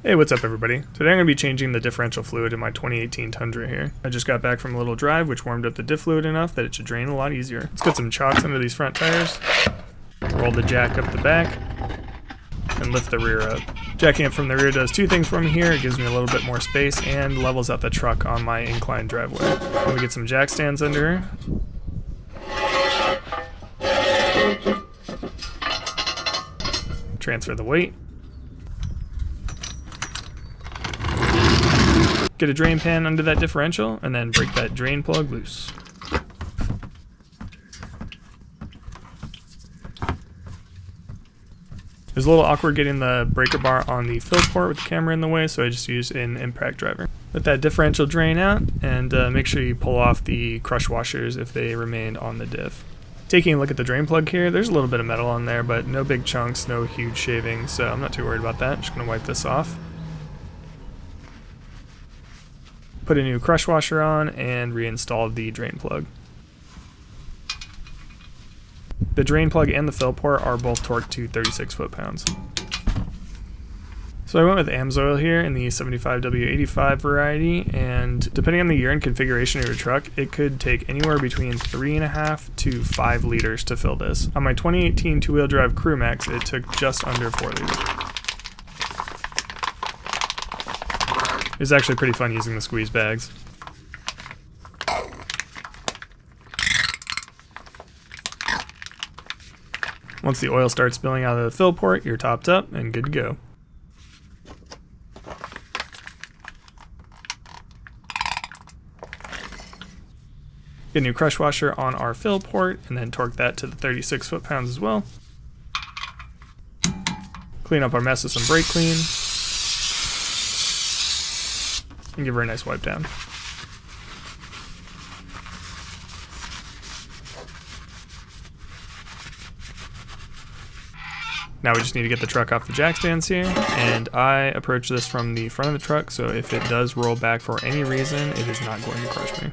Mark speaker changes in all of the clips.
Speaker 1: Hey, what's up everybody? Today I'm going to be changing the differential fluid in my 2018 Tundra here. I just got back from a little drive which warmed up the diff fluid enough that it should drain a lot easier. Let's get some chocks under these front tires, roll the jack up the back, and lift the rear up. Jacking it from the rear does two things for me here. It gives me a little bit more space and levels out the truck on my inclined driveway. Then we get some jack stands under here. Transfer the weight. Get a drain pan under that differential and then break that drain plug loose. It was a little awkward getting the breaker bar on the fill port with the camera in the way, so I just used an impact driver. Let that differential drain out and make sure you pull off the crush washers if they remained on the diff. Taking a look at the drain plug here, there's a little bit of metal on there, but no big chunks, no huge shavings, so I'm not too worried about that. I'm just going to wipe this off. Put a new crush washer on and reinstall the drain plug. The drain plug and the fill port are both torqued to 36 foot-pounds. So I went with Amsoil here in the 75W85 variety, and depending on the year and configuration of your truck, it could take anywhere between 3.5 to 5 liters to fill this. On my 2018 two-wheel drive Crew Max, it took just under 4 liters. It was actually pretty fun using the squeeze bags. Once the oil starts spilling out of the fill port, you're topped up and good to go. Get a new crush washer on our fill port and then torque that to the 36 foot-pounds as well. Clean up our mess with some brake clean. And give her a nice wipe down. Now we just need to get the truck off the jack stands here, and I approach this from the front of the truck, so if it does roll back for any reason, it is not going to crush me.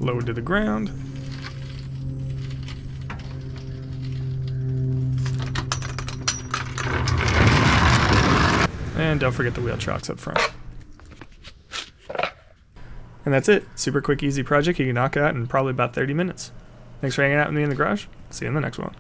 Speaker 1: Lower to the ground. And don't forget the wheel chocks up front. And that's it. Super quick, easy project you can knock out in probably about 30 minutes. Thanks for hanging out with me in the garage. See you in the next one.